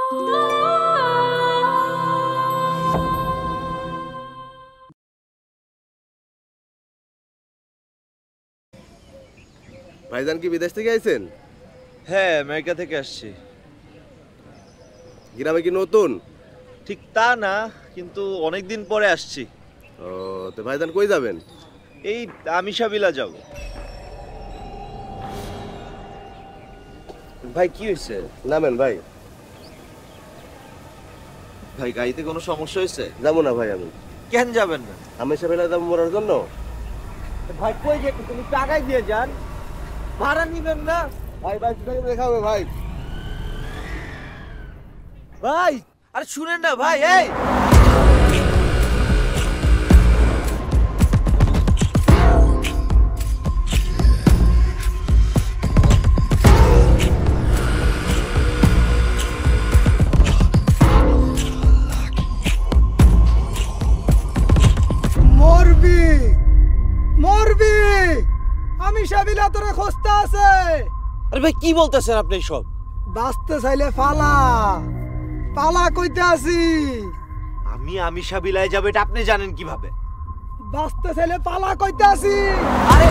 ভাইজান কি বিদেশ থেকে আইছেন? হ্যাঁ, আমেরিকা থেকে আসছি। গ্রামে কি নতুন? ঠিক তা না, কিন্তু অনেকদিন পরে আসছি। ও, তো ভাইজান কই যাবেন? এই আমিষাবিলা যাব। ভাই কি হয়েছে? নামেন ভাই। ভাই গাড়িতে কোনো সমস্যা হয়েছে? যাবো না ভাই আমি। কেন যাবেন না? আমি সাবেলা যাবো মরার জন্য। ভাই কই যে তুমি টাকাই দিয়ে যান, ভাড়া নিবেন না? ভাই ভাই দেখা হবে ভাই। ভাই আরে শুনেন না ভাই, এই মরবি মরবি, আমি সাবিলা তোরে খুঁজতে আছে। আরে ভাই কি বলতেছেন আপনি সব? বাঁচতে চাইলে পালা পালা কইতে আছি। আমি আমিষাবিলায় যাব এটা আপনি জানেন কিভাবে? বাঁচতে চাইলে পালা কইতে আছি। আরে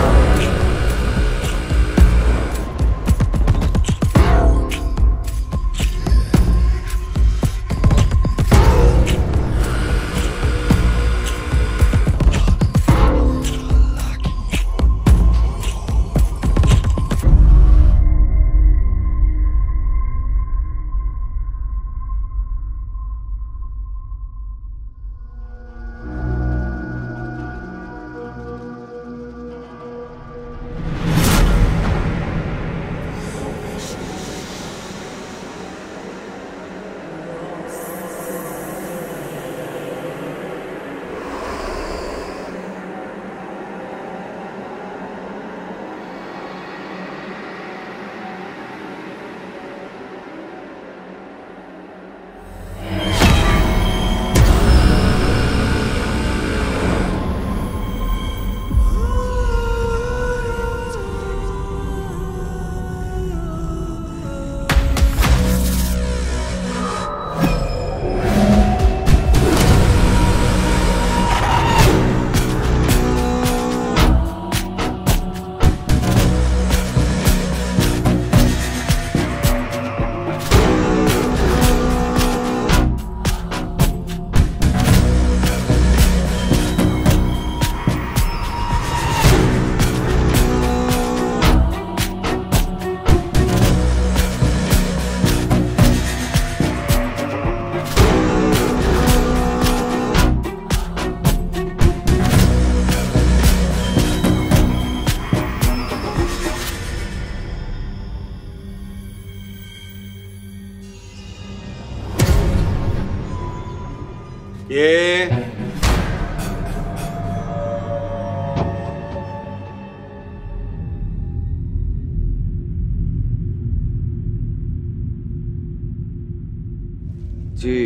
জি,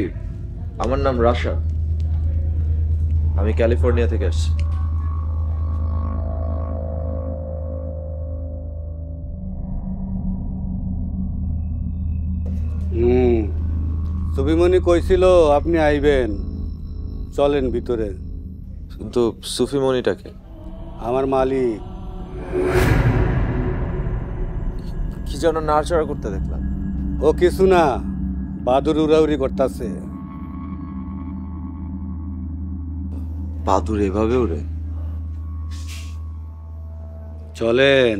আমার নাম রাশা, আমি ক্যালিফোর্নিয়া থেকে আসছি। সুফিমণি কইছিল আপনি আইবেন, চলেন ভিতরে। কিন্তু সুফিমণিটাকে? আমার মালিক। কি যেন নাড়াচাড়া করতে দেখলাম। ও কিছু না, বাদুর উড়াউড়ি করতেছে। বাদুর এভাবে উড়ে? চলেন।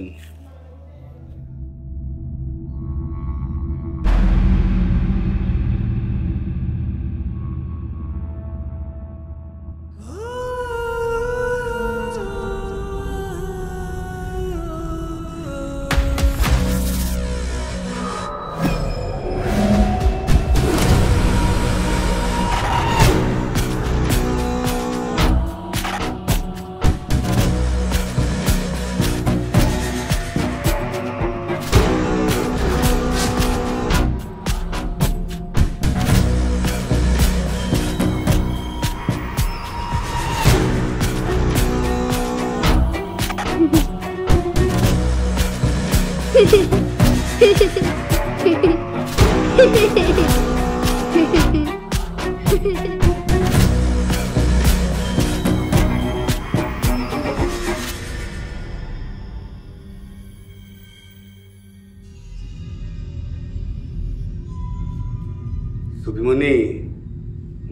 সুবিমণি,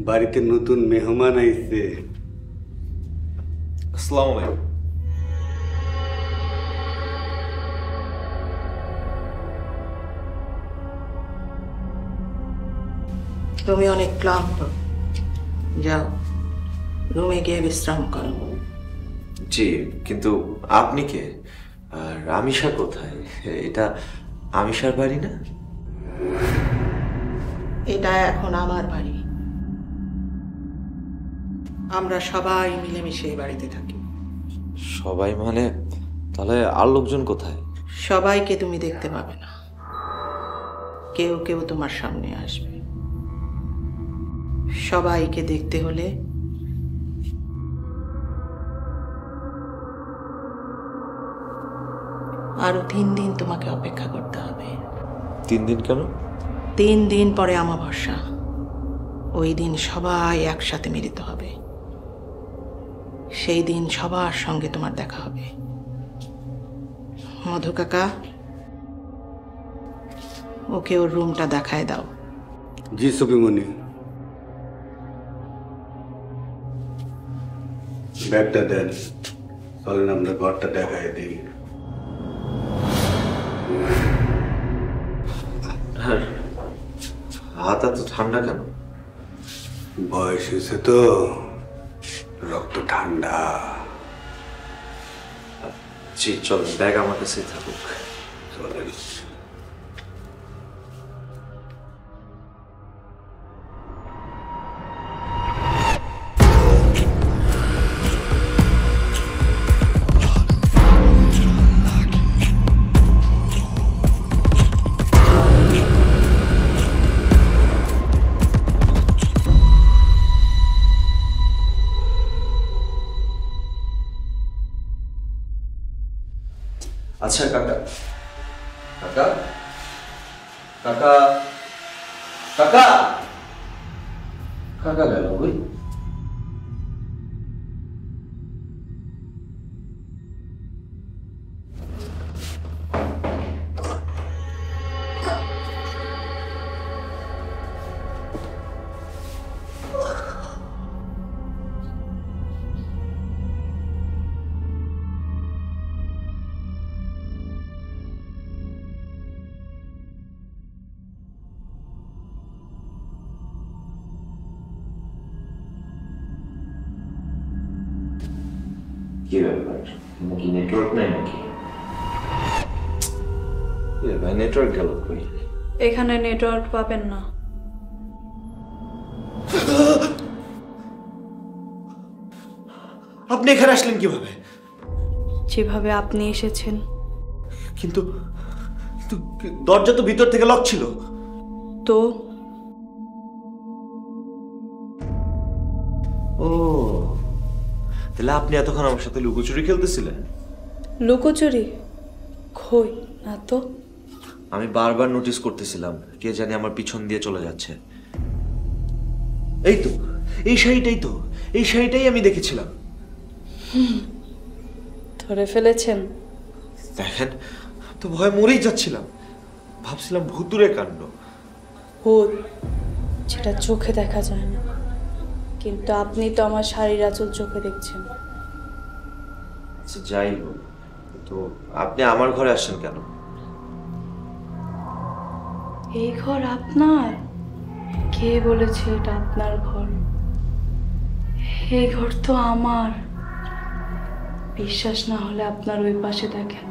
বাড়িতে নতুন মেহমান আইছে। আসসালামু আলাইকুম। তুমি অনেক ক্লান্ত, যাও রুমে গিয়ে বিশ্রাম করো। জি, কিন্তু আপনি কে? আর আমিষা কোথায়? এটা আমিষার বাড়ি না? এটা এখন আমার বাড়ি। আমরা সবাই মিলেমিশে এই বাড়িতে থাকি। সবাই মানে? তাহলে আর লোকজন কোথায়? সবাইকে তুমি দেখতে পাবে না, কেউ কেউ তোমার সামনে আসবে। সবাইকে দেখতে হলে আরো 3 দিন তোমাকে অপেক্ষা করতে হবে। 3 দিন কেন? 3 দিন পরে অমাবস্যা, ওই দিন সবাই একসাথে মিলিত হবে। সেই দিন সবার সঙ্গে তোমার দেখা হবে। মধু কাকা, ওকে ওর রুমটা দেখায় দাও। জি সুবিমণি। ব্যাগটা দেন, চলেন আমরা ঘরটা দেখাই দিই। আর হাত এত ঠান্ডা কেন? বয়স হয়েছে তো, রক্ত ঠান্ডা। জি চলেন, ব্যাগ আমার কাছেই থাকুক। চলেন। আচ্ছা কাকা, কাকা, কাকা, কাকা, কাকা গেল ওই। কি ব্যাপার, নাকি নেটওয়ার্ক নাই নাকি? ভাই নেটওয়ার্ক গেল কই? এখানে নেটওয়ার্ক পাবেন না। আপনি এখানে আসলেন কিভাবে? যেভাবে আপনি এসেছেন। কিন্তু কিন্তু দরজা তো ভিতর থেকে লক ছিল। তো ও, তাহলে আপনি এতক্ষণ আমার সাথে লুকোচুরি খেলতেছিলেন? লুকোচুরি? কই না তো। আমি বারবার নোটিস করতেছিলাম কে জানি আমার পিছন দিয়ে চলে যাচ্ছে। এই তো, এই শাড়িটাই তো, এই শাড়িটাই আমি দেখেছিলাম। ধরে ফেলেছেন? দেখেন, তো ভয় মরেই যাচ্ছিলাম, ভাবছিলাম ভুতুরে কাণ্ড। ভূত, যেটা চোখে দেখা যায় না, কিন্তু আপনি তো আমার শাড়ির আঁচল চোখে দেখছেন। আচ্ছা যাই হোক, তো আপনি আমার ঘরে আসছেন কেন? এই ঘর আপনার? কে বলেছে এটা আপনার ঘর? এই ঘর তো আমার। বিশ্বাস না হলে আপনার ওই পাশে দেখেন।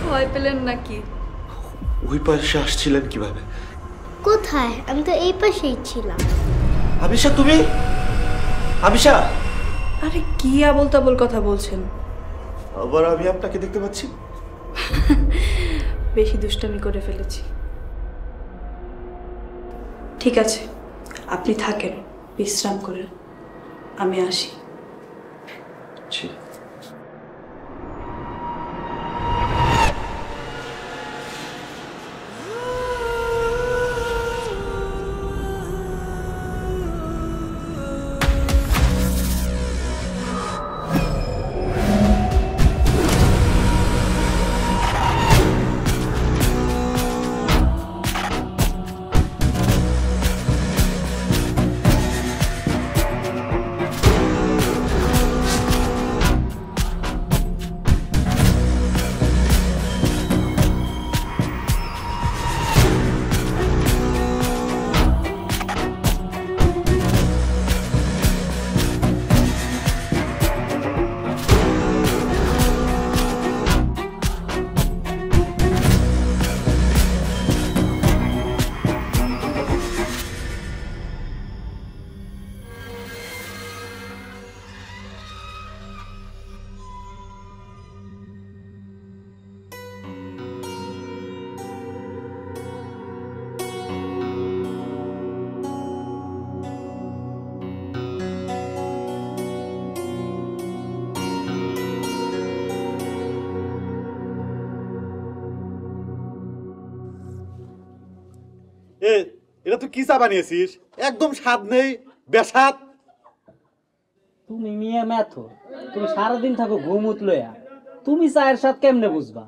ভয় পেলেন নাকি? ওই পাশে আসছিলেন কিভাবে? কোথায়? আমি তো এই পাশেই ছিলাম। আবিশা, তুমি? আবিশা, আরে কি আবল তাবল কথা বলছেন? আবার আমি আপনাকে দেখতে পাচ্ছি। বেশি দুষ্টামি করে ফেলেছি। ঠিক আছে, আপনি থাকেন, বিশ্রাম করেন, আমি আসি। জি। এটা তুই কি চা বানিয়েছিস? একদম স্বাদ নেই, বেস্বাদ। তুমি মিয়া ম্যাথো, তুমি সারাদিন থাকো ঘুমুত লয়া, তুমি চায়ের স্বাদ কেমনে বুঝবা?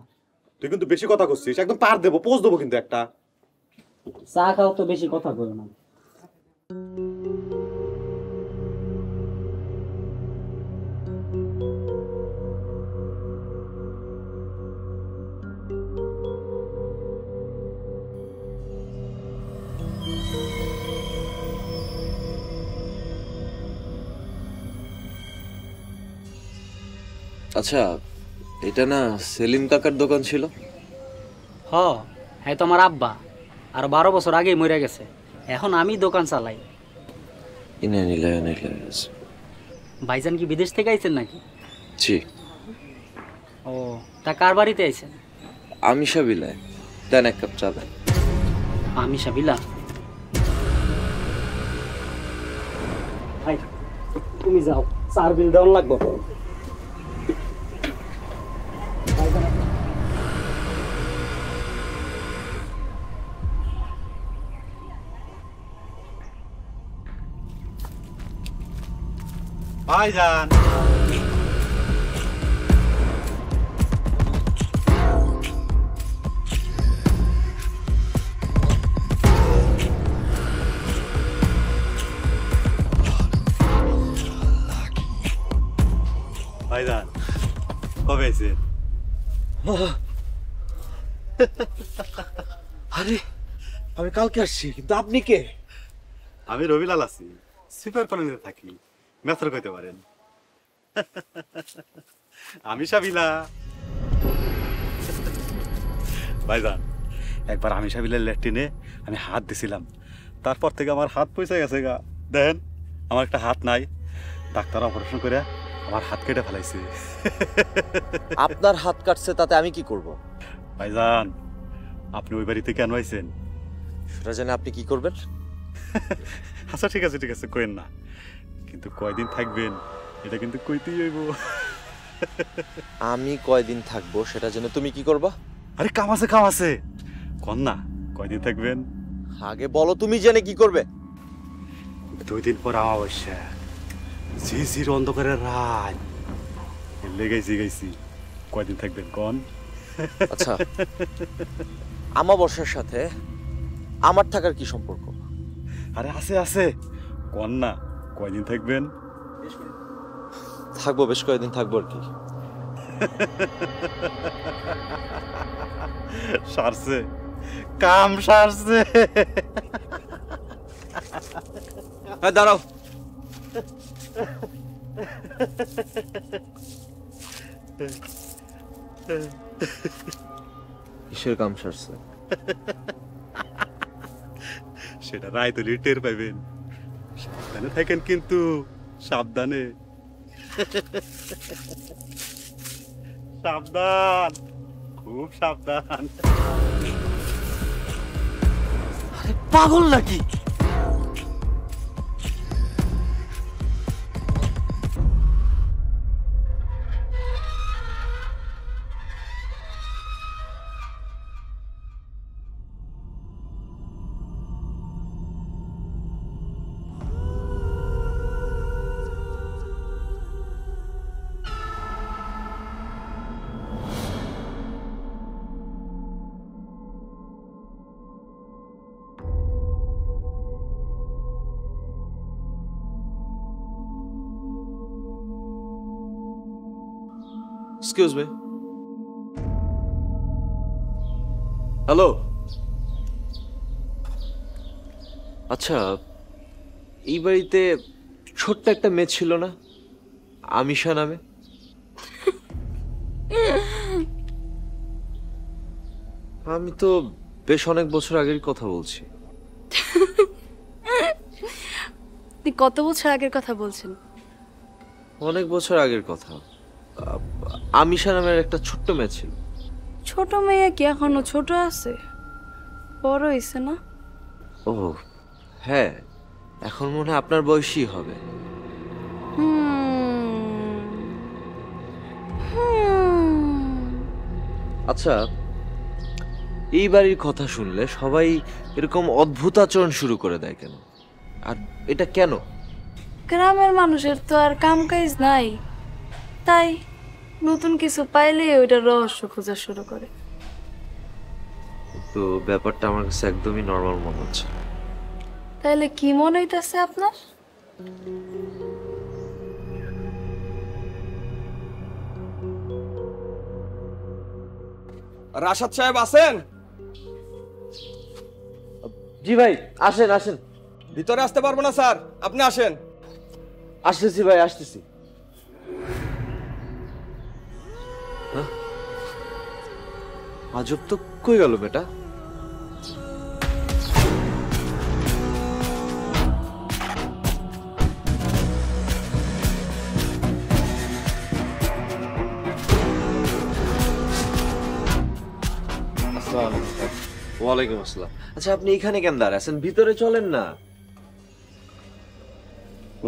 তুই কিন্তু বেশি কথা করছিস, একদম পার দেবো, পোজ দেবো কিন্তু একটা। চা খাও তো বেশি কথা কইও না। আচ্ছা, এটা না সেলিম কাকার দোকান ছিল? হ্যাঁ তো আমার আব্বা আর 12 বছর আগেই মরে গেছে, এখন আমি দোকান চালাই। ভাইজান কি বিদেশ থেকে আইছেন নাকি? জি। ও, তা কার বাড়িতে আইছেন? আমিষা বিলায়, দেন এক কাপ চা দেন। আমিষা বিলা? ভাই তুমি যাও, চার বিল দেওয়ান লাগবো। ভাইজান, ভাইজান কবে আইছেন? আরে আমি কালকে আসছি, কিন্তু আপনি কে? আমি রবিলাল আছি, সুপার কলোনিতে থাকি, মেথর কইতে পারেন। আমি সাবিলা। ভাইজান, একবার আমি সাবিলার ল্যাট্রিনে আমি হাত দিছিলাম, তারপর থেকে আমার হাত পয়সা গেছে গা। দেখেন আমার একটা হাত নাই, ডাক্তার অপারেশন করে আমার হাত কেটে ফেলাইছে। আপনার হাত কাটছে, তাতে আমি কি করব? ভাইজান, আপনি ওই বাড়িতে কেন আইছেন? সেটা জানে আপনি কি করবেন? আচ্ছা ঠিক আছে ঠিক আছে, কইেন না, কিন্তু কয়দিন থাকবেন এটা কিন্তু কইতেই হইব। আমি কয়দিন থাকবো সেটা জেনে তুমি কি করবা? আরে কাম আছে, কন না কয়দিন থাকবেন? আগে বলো তুমি জেনে কি করবে? 2 দিন পর অমাবস্যা, ঝিঝির অন্ধকারের রাত, গেছি কয়দিন থাকবেন কন? আচ্ছা, আমাবস্যার সাথে আমার থাকার কি সম্পর্ক? আরে আছে, কন না কয়দিন থাকবেন? থাকবো, বেশ কয়েকদিন থাকবো আর কি। সারছে, কাম সারছে। দাঁড়াও, কিসের কাম সারছে? সেটা রায়তলি টের পাইবেন, সাবধানে থাকেন কিন্তু, সাবধানে। সাবধান, খুব সাবধান। আরে পাগল নাকি? Excuse me. হ্যালো। আচ্ছা, এই বাড়িতে ছোট্ট একটা মেয়ে ছিল না, আমিশা নামে? আমি তো বেশ অনেক বছর আগের কথা বলছি। আপনি কত বছর আগের কথা বলছেন? অনেক বছর আগের কথা। আমিশা নামের একটা ছোট্ট মেয়ে ছিল। ছোট মেয়ে কি এখনো ছোট আছে? বড় হইছে না? ও হ্যাঁ, এখন মনে হয় আপনার বয়সী হবে। আচ্ছা, এই বাড়ির কথা শুনলে সবাই এরকম অদ্ভুত আচরণ শুরু করে দেয় কেন? আর এটা কেন? গ্রামের মানুষের তো আর কাম কাজ নাই, তাই নতুন কিছু পাইলে ওইটা রহস্য খোঁজা শুরু করে। তো ব্যাপারটা আমার কাছে একদমই নর্মাল মনে হচ্ছে। তাইলে কি মনে হইতাছে আপনার? রাশাদ সাহেব আছেন? জি ভাই, আসেন আসেন। ভিতরে আসতে পারবো না স্যার, আপনি আসেন। আসতেছি ভাই, আসতেছি। আজব তো, কই গেল বেটা? ওয়ালাইকুম আসসালাম। আচ্ছা, আপনি এখানে কেন দাঁড়ায় আছেন? ভিতরে চলেন না।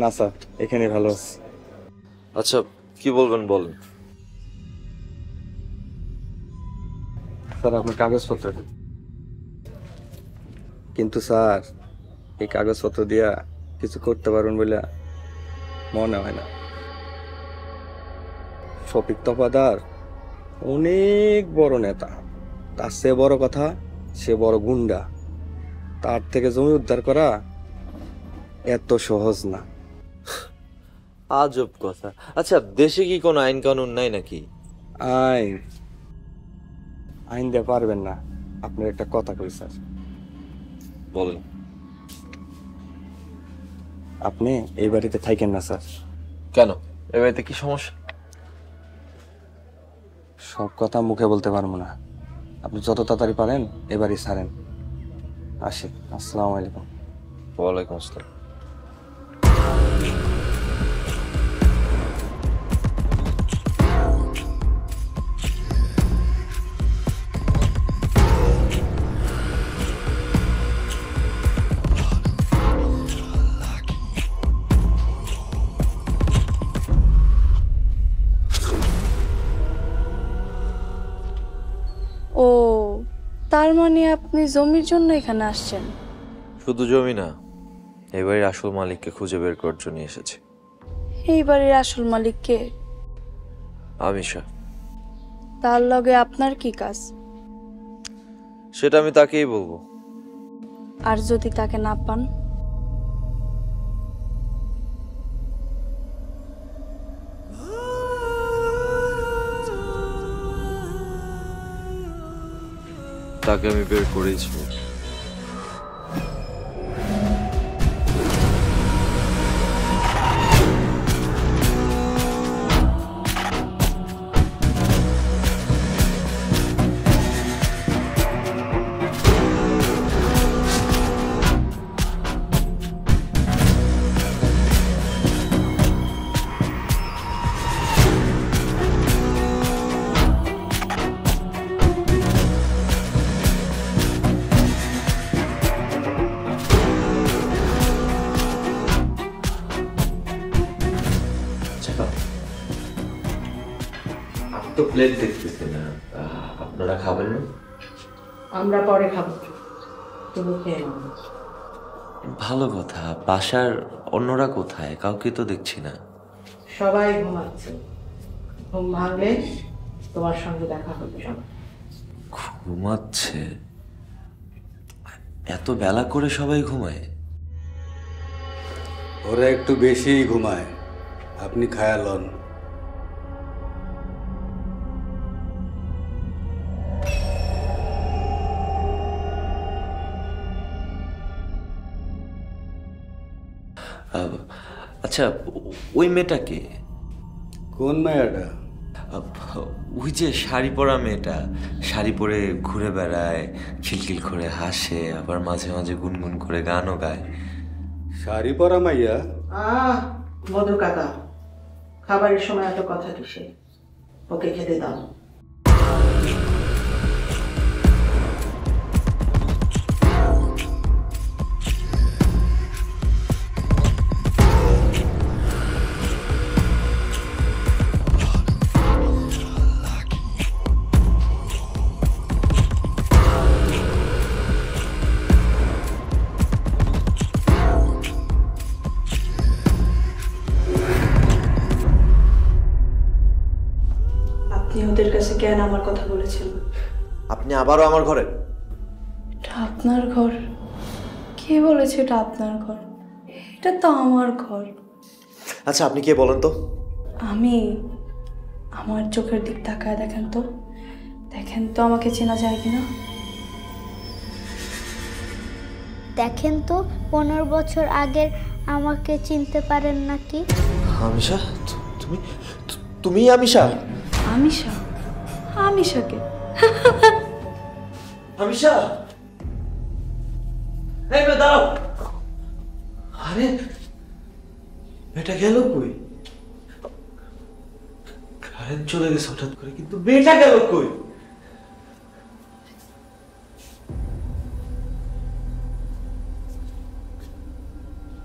না স্যার, এখানে ভালো আছে। আচ্ছা, কি বলবেন বলেন। স্যার আপনার কাগজপত্র। কিন্তু স্যার এই কাগজপত্র দিয়া কিছু করতে পারবেন বলে মনে হয় না। শফিক তফাদার অনেক বড় নেতা, তার চেয়ে বড় কথা সে বড় গুন্ডা। তার থেকে জমি উদ্ধার করা এত সহজ না। আজব কথা। আচ্ছা, দেশে কি কোনো আইন কানুন নাই নাকি? আইন আইন দিয়ে পারবেন না। আপনার একটা কথা কই স্যার, বলেন। আপনি এই বাড়িতে থাকেন না স্যার। কেন, এ বাড়িতে কি সমস্যা? সব কথা মুখে বলতে পারবো না। আপনি যত তাড়াতাড়ি পারেন এবারই ছাড়েন। আসি, আসসালামু আলাইকুম। ওয়ালাইকুম আসসালাম। ও, তার মানে আপনি জমির জন্য এখানে আসছেন? শুধু জমি না, এই বাড়ির আসল মালিককে খুঁজে বের করার জন্য এসেছি। এই বাড়ির আসল মালিক কে? আমিশা। তার লগে আপনার কি কাজ? সেটা আমি তাকেই বলবো। আর যদি তাকে না পান? তাকে আমি বের করেইছি। তো প্লেট দেখতেছি না, আপনারা খাবেন না? আমরা পরে খাবো, তুমি খেয়ে নাও। ভালো কথা। বাসার অন্যরা কোথায়? কাউকে তো দেখছি না। সবাই ঘুমাচ্ছে, ঘুম ভাঙলে তোমার সঙ্গে দেখা হবে। সবাই ঘুমাচ্ছে? এত বেলা করে সবাই ঘুমায়? ওরা একটু বেশিই ঘুমায়, আপনি খায়া লন। আচ্ছা, ওই মেয়েটাকে? কোন মেয়েটা? ওই যে শাড়ি পরা মেয়েটা, শাড়ি পরে ঘুরে বেড়ায়, খিলখিল করে হাসে, আবার মাঝে মাঝে গুনগুন করে গানও গায়। শাড়ি পরা মাইয়া? মধু কাকা, খাবারের সময় এত কথা কিসে? ওকে খেতে দাও। আপনি ওদের কাছে কেন আমার কথা বলেছেন? আপনি আবারও আমার ঘরে? এটা আপনার ঘর? কে বলেছে এটা আপনার ঘর? এটা তো আমার ঘর। আচ্ছা, আপনি কে বলেন তো? আমি, আমার চোখের দিক তাকায় দেখেন তো, দেখেন তো আমাকে চেনা যায় কিনা। দেখেন তো 15 বছর আগের আমাকে চিনতে পারেন নাকি? আমিশা? তুমি তুমি আমিশা? আমিশা? আমিশাকে? আমিশা, এই মেয়ে দাঁড়াও। আরে মেয়েটা গেল কই? কারেন্ট চলে গেছে হঠাৎ করে, কিন্তু মেয়েটা গেল কই?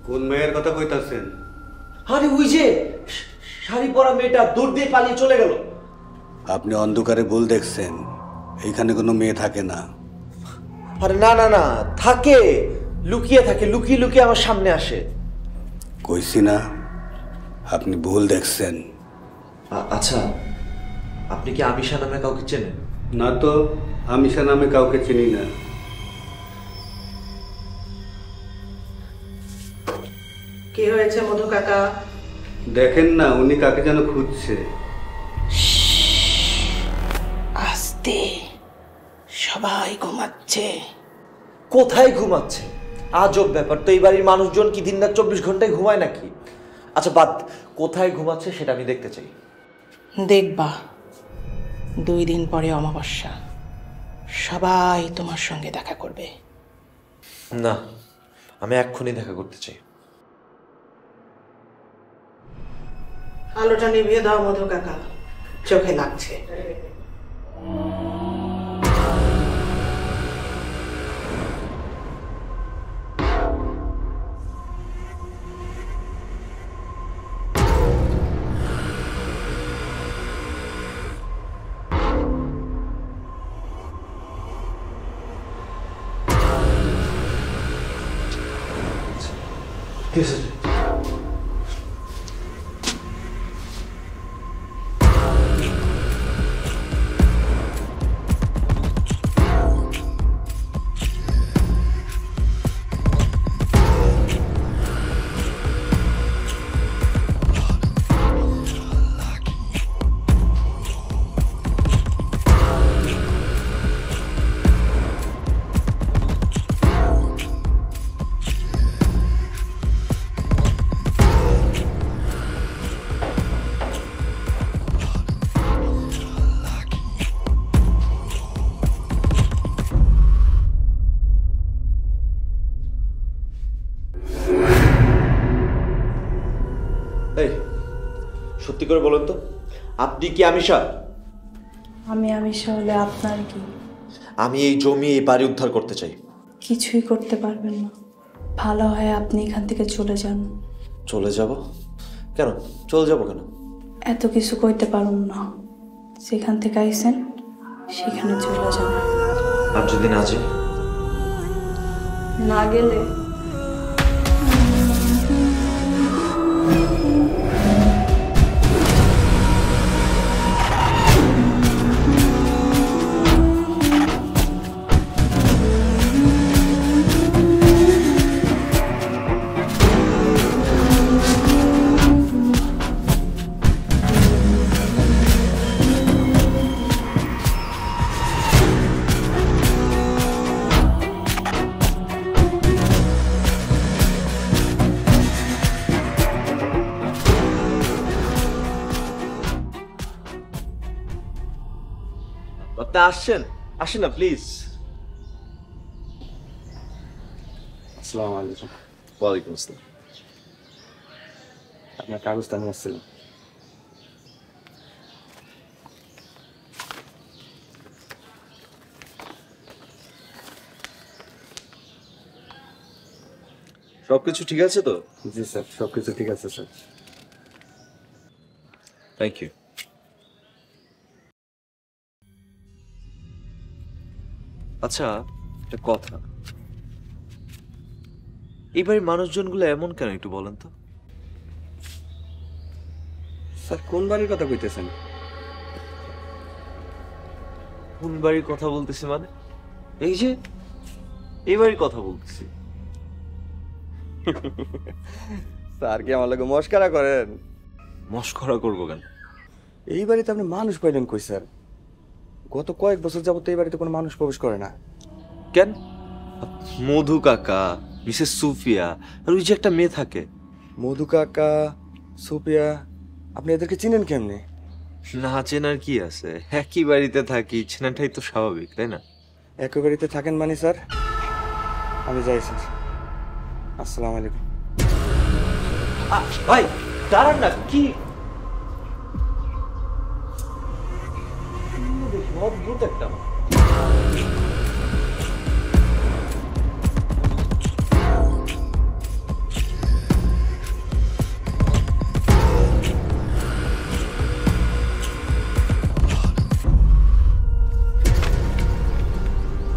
কোন মেয়ের কথা কইতাছেন? আরে ওই যে শাড়ি পরা মেয়েটা দূর দিয়ে পালিয়ে চলে গেল। আপনি অন্ধকারে ভুল দেখছেন, এইখানে কোনো মেয়ে থাকে না। আরে না না না, থাকে, লুকিয়ে থাকে, লুকিয়ে লুকিয়ে আমার সামনে আসে। কইছি না, আপনি ভুল দেখছেন। আচ্ছা, আপনি কি আমিশা নামে কাউকে চেনেন? না তো, আমিশা নামে কাউকে চিনি না। কি হয়েছে মধু কাকা? দেখেন না, উনি কাকে যেন খুঁজছে। আস্তে, সবাই ঘুমাচ্ছে। কোথায় ঘুমাচ্ছে? আজব ব্যাপার তো, এই বাড়ির মানুষজন কি দিন রাত 24 ঘন্টায় ঘুমায় নাকি? আচ্ছা বাদ, কোথায় ঘুমাচ্ছে সেটা আমি দেখতে চাই। দেখবা 2 দিন পরে অমাবস্যা, সবাই তোমার সঙ্গে দেখা করবে। না, আমি এক্ষুনি দেখা করতে চাই। আলোটা নিভিয়ে দাও মধু কাকা, চোখে লাগছে। এই, সত্যি করে বলেন তো, আপনি কি আমিশা? আমি আমিশা হলে আপনার কি? আমি এই জমি, এই বাড়ি উদ্ধার করতে চাই। কিছুই করতে পারবেন না। ভালো হয় আপনি এখান থেকে চলে যান। চলে যাব? কেন চলে যাব কেন? এত কিছু কইতে পারুন না। যেখান থেকে আইছেন সেখানে চলে যান। আর যদি না যাই? না গেলে আসছেন, আসেন না প্লিজ। আসসালামু আলাইকুম। ওয়ালাইকুম আসসালাম। আপনার কাগজটা নিয়ে আসছিলাম। সবকিছু ঠিক আছে তো? জি স্যার, সবকিছু ঠিক আছে স্যার। Thank you. আচ্ছা, একটা কথা, এই বাড়ির মানুষজনগুলো এমন কেন একটু বলেন তো? স্যার কোন বাড়ির কথা কইতেছেন? কোন বাড়ির কথা বলতেছি মানে? এই যে এই বাড়ির কথা বলতেছি। স্যার কি আমার লগে মস্করা করেন? মস্করা করবো কেন? এই বাড়িতে আপনি মানুষ পাইলেন কই স্যার? গত কয়েক বছর যাবত এই বাড়িতে কোনো মানুষ প্রবেশ করে না। কেন? মধু কাকা, মিসেস সুফিয়া, আর ওই যে একটা মেয়ে থাকে। মধু কাকা, সুপিয়া, আপনি এদেরকে চিনেন কেমনে? না চেনার কি আছে, একই বাড়িতে থাকি, চেনাটাই তো স্বাভাবিক, তাই না? একই বাড়িতে থাকেন মানে স্যার? আমি যাই স্যার। আসসালামু আলাইকুম। ভাই দাঁড়ান না, কি অদ্ভুত একটা।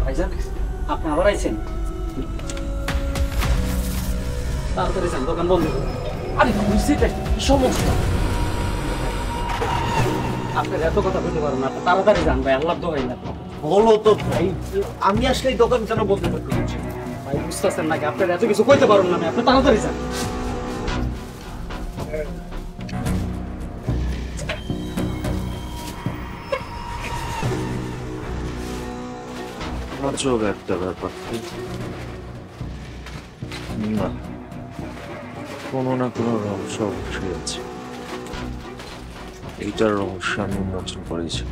ভাইজান, আপনি আবার আইছেন? তাড়াতাড়ি যান, দোকান বন্ধ করুন। আরে বুঝছি সমস্যা, আপনার এত কথা বলতে পারেন না, তাড়াতাড়ি যান ভাই, আল্লাহ তো হয় না। বলো তো ভাই, আমি আসলে এই দোকান কেন বলতে পারছি? ভাই বুঝতেছেন নাকি, আপনার এত কিছু কইতে পারুন না, আপনি তাড়াতাড়ি যান। আজব একটা ব্যাপার। না, কোনো না কোনো রহস্য অবশ্যই আছে। এইটার রহস্য আমি উন্মোচন করেছি।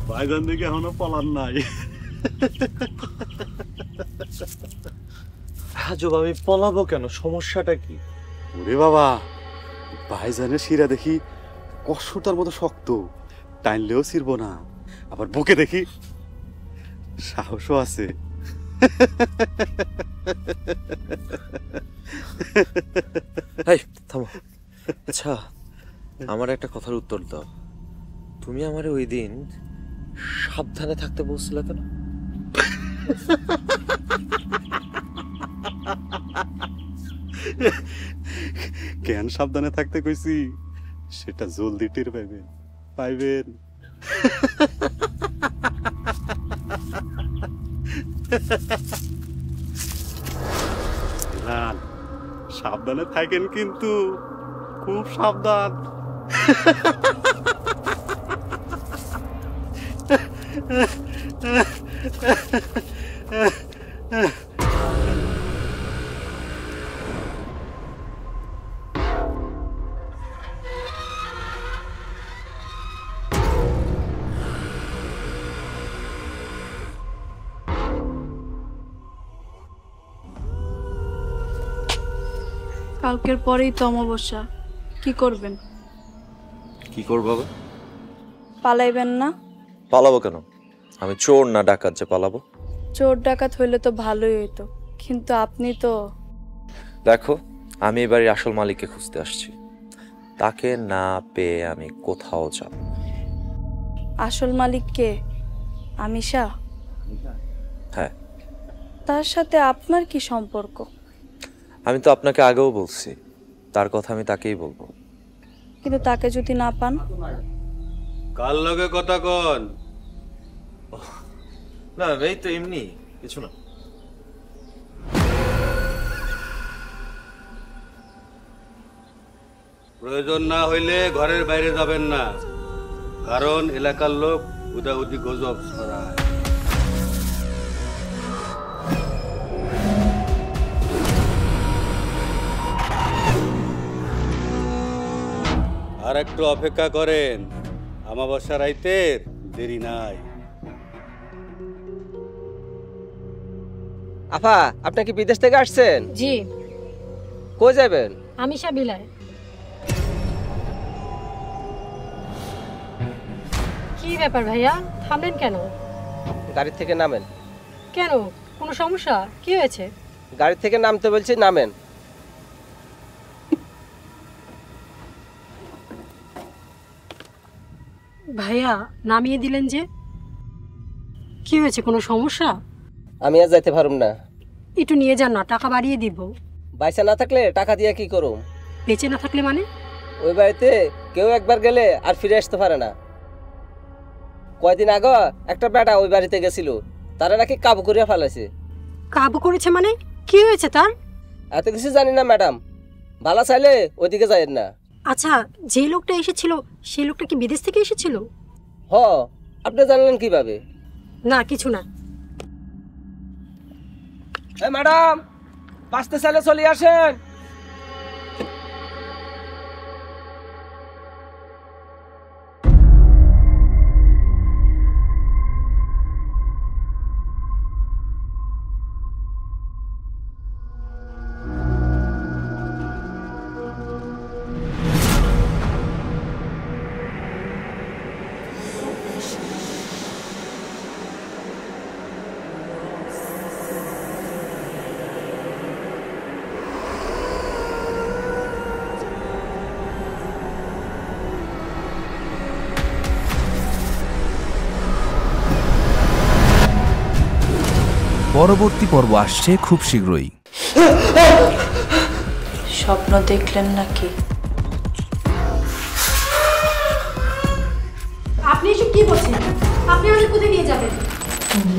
ভাইজান দিকে এখনো পলান নাই। আজব, আমি পলাবো কেন? সমস্যাটা কি? ওরে বাবা, ভাইজানের শিরা দেখি কষ্টটার মতো শক্ত, টাইনলেও ছিড়বো না। আবার বুকে দেখি সাহসও আছে। এই থামো। আচ্ছা, আমার একটা কথার উত্তর দাও। তুমি আমারে ওই দিন সাবধানে থাকতে বলছিলে কেন? কেন সাবধানে থাকতে কইছি সেটা জলদি টের পাইবেন, পাইবেন। সাবধানে থাকেন কিন্তু, খুব সাবধান। কালকের পরেই তো অমাবস্যা, কি করবেন? কি করবো? পালাইবেন না? পালাবো কেন? আমি চোর না ডাকাত যে পালাবো? চোর ডাকাত হইলে তো ভালোই হইতো, কিন্তু আপনি তো। দেখো, আমি এবারে আসল মালিককে খুঁজতে আসছি। তাকে না পেয়ে আমি কোথাও যাব। আসল মালিক কে? আমিষা? হ্যাঁ। তার সাথে আপনার কি সম্পর্ক? আমি তো আপনাকে আগেও বলছি, তার কথা আমি তাকেই বলবো। কিন্তু তাকে যদি না পান? কার লগে কথা কন? না, এই তো এমনি কিছু না। প্রয়োজন না হইলে ঘরের বাইরে যাবেন না, কারণ এলাকার লোক উদাউদি গজব ছড়ায়। আর একটু অপেক্ষা করেন, আমাবস্যা রাইতের দেরি নাই। আফা, আপনি কি বিদেশ থেকে আসছেন? জি। কই যাবেন? আমি সাবিলায়। কি ব্যাপার ভাইয়া, থামলেন কেন? গাড়ি থেকে নামেন। কেন, কোনো সমস্যা? কি হয়েছে? গাড়ি থেকে নামতে বলছি, নামেন। ভাইয়া নামিয়ে দিলেন যে, কি হয়েছে, কোনো সমস্যা? আমি আর যাইতে পারুম না। একটু নিয়ে যান না, টাকা বাড়িয়ে দিব। বাইসা না থাকলে টাকা দিয়ে কি করুম? বেঁচে না থাকলে মানে? ওই বাড়িতে কেউ একবার গেলে আর ফিরে আসতে পারে না। কয়দিন আগে একটা বেটা ওই বাড়িতে গেছিল, তারা নাকি কাবু করিয়া ফেলাইছে। কাবু করেছে মানে? কি হয়েছে তার? এত কিছু জানি না ম্যাডাম, ভালো চাইলে ওইদিকে যাইেন না। আচ্ছা, যে লোকটা এসেছিল সেই লোকটা কি বিদেশ থেকে এসেছিল? হ, আপনি জানলেন কিভাবে? না, কিছু না। ম্যাডাম, বাঁচতে চাইলে চলে আসেন। পরবর্তী পর্ব আসছে খুব শীঘ্রই। স্বপ্ন দেখলেন নাকি? আপনি এসব কি বলছেন? আপনি আমাদের কোথায় নিয়ে যাবেন?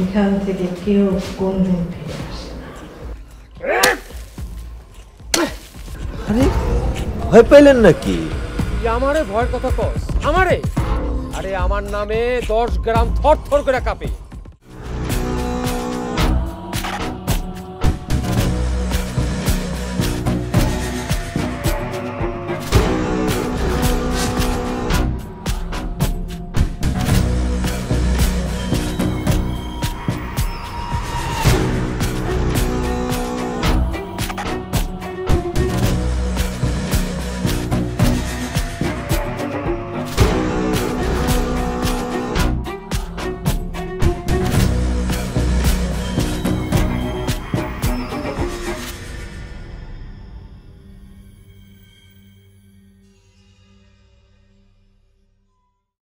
এখান থেকে কেউ কোনদিন ফিরে আসে না। আরে ভয় পাইলেন নাকি? আমারে ভয়ের কথা কস? আমারে? আরে আমার নামে 10 গ্রাম থর থর করে কাঁপে।